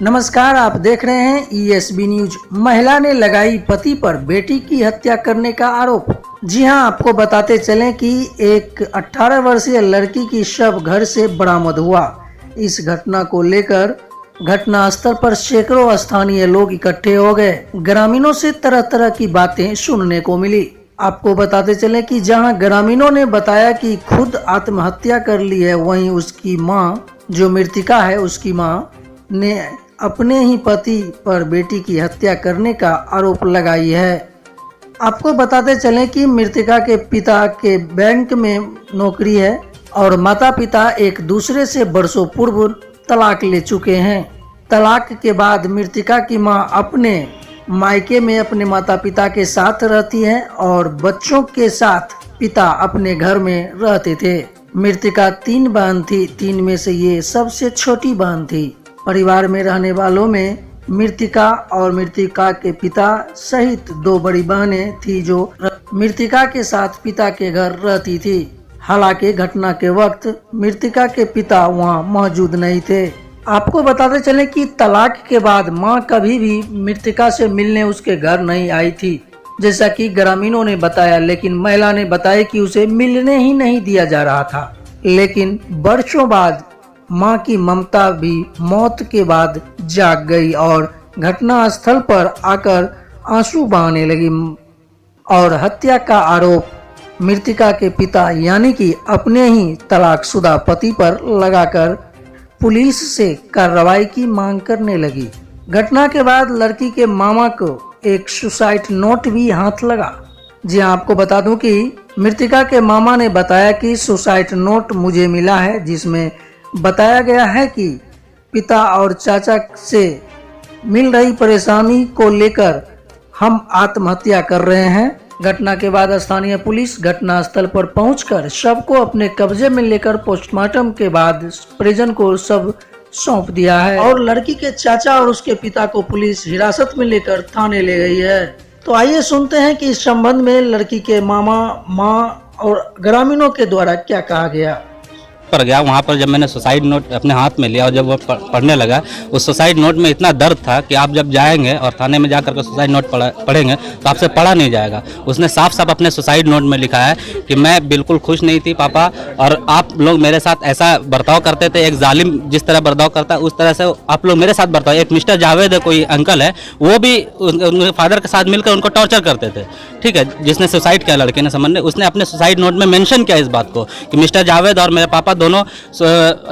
नमस्कार, आप देख रहे हैं ESB न्यूज। महिला ने लगाई पति पर बेटी की हत्या करने का आरोप। जी हां, आपको बताते चलें कि एक 18 वर्षीय लड़की की शव घर से बरामद हुआ। इस घटना को लेकर घटनास्थल पर सैकड़ों स्थानीय लोग इकट्ठे हो गए। ग्रामीणों से तरह तरह की बातें सुनने को मिली। आपको बताते चले कि जहां ग्रामीणों ने बताया कि खुद आत्महत्या कर ली है, वहीं उसकी मां, जो मृतिका है, उसकी मां ने अपने ही पति पर बेटी की हत्या करने का आरोप लगाई है। आपको बताते चलें कि मृतिका के पिता के बैंक में नौकरी है और माता पिता एक दूसरे से बरसों पूर्व तलाक ले चुके हैं। तलाक के बाद मृतिका की मां अपने मायके में अपने माता पिता के साथ रहती है और बच्चों के साथ पिता अपने घर में रहते थे। मृतिका 3 बहन थी, 3 में से ये सबसे छोटी बहन थी। परिवार में रहने वालों में मृतिका और मृतिका के पिता सहित 2 बड़ी बहनें थी जो मृतिका के साथ पिता के घर रहती थी। हालांकि घटना के वक्त मृतिका के पिता वहां मौजूद नहीं थे। आपको बताते चले कि तलाक के बाद मां कभी भी मृतिका से मिलने उसके घर नहीं आई थी, जैसा कि ग्रामीणों ने बताया। लेकिन महिला ने बताया कि उसे मिलने ही नहीं दिया जा रहा था। लेकिन वर्षों बाद मां की ममता भी मौत के बाद जाग गई और घटना स्थल पर आकर आंसू बहाने लगी और हत्या का आरोप मृतिका के पिता यानी कि अपने ही तलाकशुदा पति पर लगाकर पुलिस से कार्रवाई की मांग करने लगी। घटना के बाद लड़की के मामा को एक सुसाइड नोट भी हाथ लगा। जी आपको बता दूं कि मृतिका के मामा ने बताया कि सुसाइड नोट मुझे मिला है, जिसमें बताया गया है कि पिता और चाचा से मिल रही परेशानी को लेकर हम आत्महत्या कर रहे हैं। घटना के बाद स्थानीय पुलिस घटनास्थल पर पहुंचकर शव को अपने कब्जे में लेकर पोस्टमार्टम के बाद परिजन को शव सौंप दिया है और लड़की के चाचा और उसके पिता को पुलिस हिरासत में लेकर थाने ले गई है। तो आइए सुनते हैं कि इस संबंध में लड़की के मामा, मां और ग्रामीणों के द्वारा क्या कहा गया। पर गया वहाँ पर जब मैंने सुसाइड नोट अपने हाथ में लिया और जब वो पढ़ने लगा, उस सुसाइड नोट में इतना दर्द था कि आप जब जाएंगे और थाने में जाकर के सुसाइड नोट पढ़ेंगे तो आपसे पढ़ा नहीं जाएगा। उसने साफ साफ अपने सुसाइड नोट में लिखा है कि मैं बिल्कुल खुश नहीं थी पापा, और आप लोग मेरे साथ ऐसा बर्ताव करते थे, एक जालिम जिस तरह बर्ताव करता है उस तरह से आप लोग मेरे साथ बर्ताव। एक मिस्टर जावेद है, कोई अंकल है, वो भी उनके फादर के साथ मिलकर उनको टॉर्चर करते थे, ठीक है, जिसने सुसाइड किया लड़के ने समझ। उसने अपने सुसाइड नोट में मेंशन किया इस बात को कि मिस्टर जावेद और मेरे पापा दोनों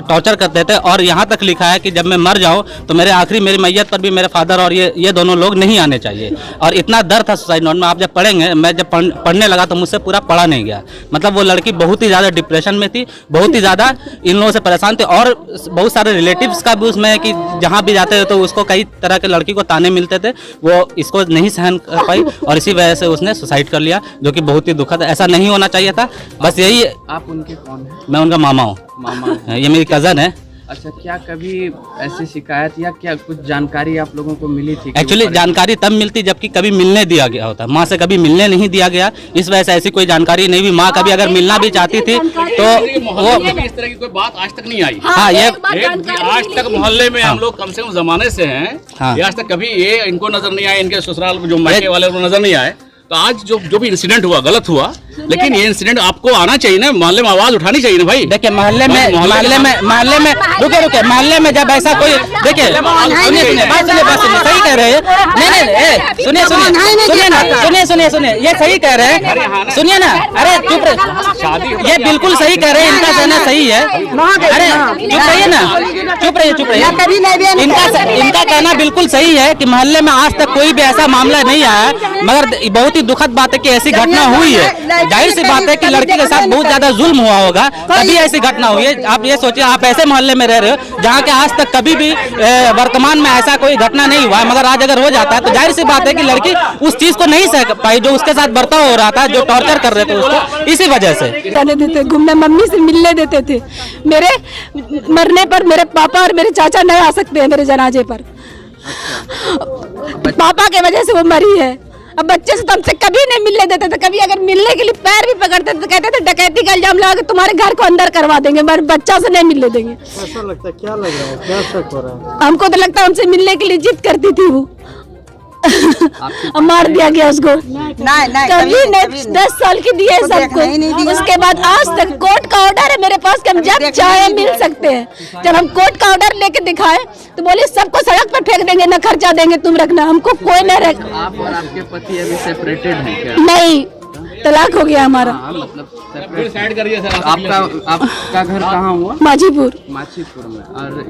टॉर्चर करते थे, और यहाँ तक लिखा है कि जब मैं मर जाऊँ तो मेरी मैयत पर भी मेरे फादर और ये दोनों लोग नहीं आने चाहिए। और इतना डर था सुसाइड नोट में। आप जब पढ़ेंगे, मैं जब पढ़ने लगा तो मुझसे पूरा पढ़ा नहीं गया। मतलब वो लड़की बहुत ही ज़्यादा डिप्रेशन में थी, बहुत ही ज़्यादा इन लोगों से परेशान थी, और बहुत सारे रिलेटिव्स का भी उसमें है कि जहाँ भी जाते थे तो उसको कई तरह के लड़की को ताने मिलते थे, वो इसको नहीं सहन कर पाई और इसी वजह से उसने सुसाइड कर लिया, जो कि बहुत ही दुखद है। ऐसा नहीं होना चाहिए था। बस यही। आप उनके कौन हैं? मैं उनका मामा हूँ। मामा? ये मेरी कज़न है। अच्छा, क्या कभी ऐसी शिकायत या क्या कुछ जानकारी आप लोगों को मिली थी? एक्चुअली जानकारी तब मिलती जबकि कभी मिलने दिया गया होता। माँ से कभी मिलने नहीं दिया गया, इस वजह से ऐसी कोई जानकारी नहीं हुई। माँ कभी अगर मिलना भी चाहती थी तो वो इस तरह की कोई बात आज तक नहीं आई। हाँ, ये आज तक मोहल्ले में हम लोग कम से कम जमाने से हैं। हाँ। आज तक कभी ये इनको नजर नहीं आए, इनके ससुराल जो मायके वाले को नजर नहीं आए। तो आज जो भी इंसिडेंट हुआ गलत हुआ, लेकिन ये इंसिडेंट आपको आना चाहिए ना, मोहल्ले में आवाज उठानी चाहिए ना भाई। देखिए मोहल्ले में रुके मोहल्ले में जब ऐसा कोई, देखिए सही कह रहे हैं। नहीं सुनिए ये सही कह रहे हैं, सुनिए ना। अरे चुप रहे, ये बिल्कुल सही कह रहे हैं, इनका कहना सही है। अरे चुप रहिए ना, चुप रहिए। इनका कहना बिल्कुल सही है कि मोहल्ले में आज तक कोई भी ऐसा मामला नहीं आया, मगर बहुत ही दुखद बात है कि ऐसी घटना हुई है। जाहिर सी बात है कि लड़की के साथ बहुत ज्यादा जुल्म हुआ होगा, तभी ऐसी घटना हुई है। आप ये सोचिए, आप ऐसे मोहल्ले में रह रहे हो जहाँ के आज तक कभी भी वर्तमान में ऐसा कोई घटना नहीं हुआ, मगर आज अगर हो जाता है तो जाहिर सी बात है कि लड़की उस चीज को नहीं सह पाई जो उसके साथ बर्ताव हो रहा था, जो टॉर्चर कर रहे थे उसको, इसी वजह से देते घूमने, मम्मी से मिलने देते थे। मेरे मरने पर मेरे पापा और मेरे चाचा नहीं आ सकते हैं मेरे जनाजे पर। पापा के वजह से वो मरी है। अब बच्चे से तो हमसे कभी नहीं मिलने देते थे, कभी अगर मिलने के लिए पैर भी पकड़ते थे तो कहते थे डकैती का इल्जाम लगा के तुम्हारे घर को अंदर करवा देंगे, पर बच्चा से नहीं मिलने देंगे। ऐसा लगता है, क्या लग रहा है, क्या शक हो रहा है? हमको तो लगता है हमसे मिलने के लिए जिद करती थी वो। मार दिया गया उसको। नहीं कभी नहीं, 10 साल की दी है सबको। उसके बाद आज तक कोर्ट का ऑर्डर है मेरे पास कि हम जब चाहे मिल सकते हैं। जब हम कोर्ट का ऑर्डर लेके दिखाए तो बोले सबको सड़क पर फेंक देंगे, ना खर्चा देंगे, तुम रखना, हमको कोई नहीं रख। आप और आपके पति अभी सेपरेटेड हैं क्या? नहीं, तलाक हो गया हमारा। हाँ, मतलब separate। आपका घर कहाँ हुआ? माजीपुर, माछीपुर में। और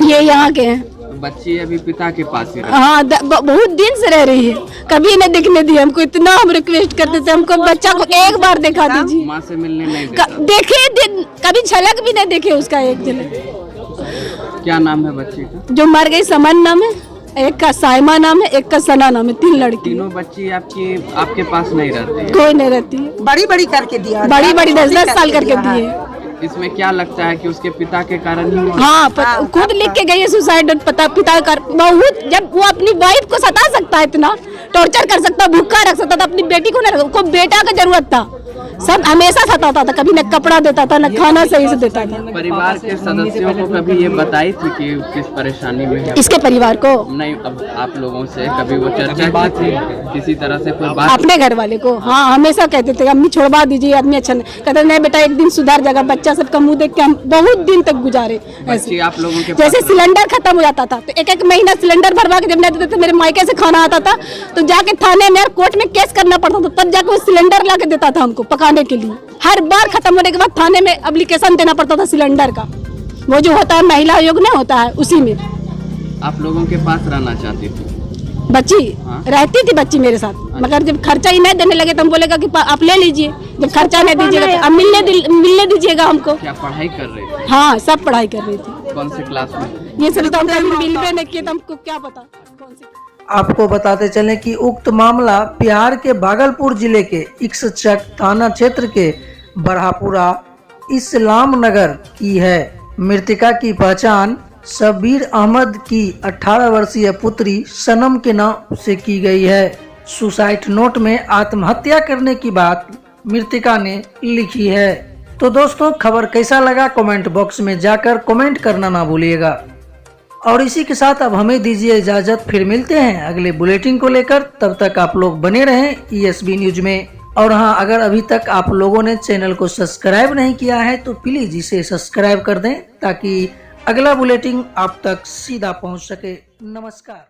ये यहाँ के हैं। बच्ची अभी पिता के पास ही रहती हाँ, बहुत दिन से रह रही है, कभी नहीं दिखने दी हमको। इतना हम रिक्वेस्ट करते थे, हमको बच्चा को एक बार दिखा है। दीजिए। माँ से मिलने नहीं देता। देखे कभी झलक भी नहीं देखे उसका एक झलक। क्या नाम है बच्ची का? जो मर गई समन नाम है, एक का साइमा नाम है, एक का सना नाम है, 3 लड़की। तीनों बच्ची आपके पास नहीं रहती? कोई नहीं रहती, बड़ी करके दिया, बड़ी 10 साल करके दिए। इसमें क्या लगता है कि उसके पिता के कारण ही हुआ? हाँ, खुद लिख के गई है सुसाइड। पिता का बहुत, जब वो अपनी वाइफ को सता सकता है, इतना टॉर्चर कर सकता, भूखा रख सकता था, अपनी बेटी को नहीं रख, उसको बेटा का जरूरत था, सब हमेशा सताता था, कभी न कपड़ा देता था, न खाना सही से देता था। परिवार के सदस्यों को कभी ये बताई थी कि किस परेशानी में है? इसके परिवार को नहीं, अब आप लोगों से कभी वो चर्चा की थी किसी तरह से कोई बात? अपने घर वाले को हाँ हमेशा कहते थे अम्मी छोड़वा दीजिए, आदमी अच्छा नहीं। कहते नहीं बेटा, एक दिन सुधार जाएगा। बच्चा सबका मुंह देख के हम बहुत दिन तक गुजारे ऐसे। आप लोगों के जैसे सिलेंडर खत्म हो जाता था तो एक महीना सिलेंडर भरवा के जब नहीं देते थे, मेरे मायके से खाना आता था तो जाके थाने में कोर्ट में केस करना पड़ता था, तब जाके वो सिलेंडर ला के देता था हमको पकाने के लिए। हर बार खत्म होने के बाद थाने में एप्लीकेशन देना पड़ता था सिलेंडर का, वो जो होता है महिला आयोग नहीं होता है, उसी में। आप लोगों के पास रहना चाहती थी बच्ची? हाँ? रहती थी बच्ची मेरे साथ, मगर जब खर्चा ही नहीं देने लगे तो हम बोलेगा कि आप ले लीजिए, जब खर्चा नहीं दीजिएगा तो अब मिलने दीजिएगा हमको। क्या पढ़ाई कर रही थी? हाँ, सब पढ़ाई कर रही थी। कौन से क्लास में? ये सब तो हम कभी मिलवे नहीं किए, तो हमको क्या पता कौन सी। आपको बताते चलें कि उक्त मामला बिहार के भागलपुर जिले के इक्सचक थाना क्षेत्र के बरहापुरा इस्लाम नगर की है। मृतका की पहचान शबीर अहमद की 18 वर्षीय पुत्री सनम के नाम से की गई है। सुसाइड नोट में आत्महत्या करने की बात मृतका ने लिखी है। तो दोस्तों, खबर कैसा लगा कमेंट बॉक्स में जाकर कमेंट करना ना भूलिएगा। और इसी के साथ अब हमें दीजिए इजाजत, फिर मिलते हैं अगले बुलेटिन को लेकर। तब तक आप लोग बने रहें ESB न्यूज में। और हाँ, अगर अभी तक आप लोगों ने चैनल को सब्सक्राइब नहीं किया है तो प्लीज इसे सब्सक्राइब कर दें, ताकि अगला बुलेटिन आप तक सीधा पहुंच सके। नमस्कार।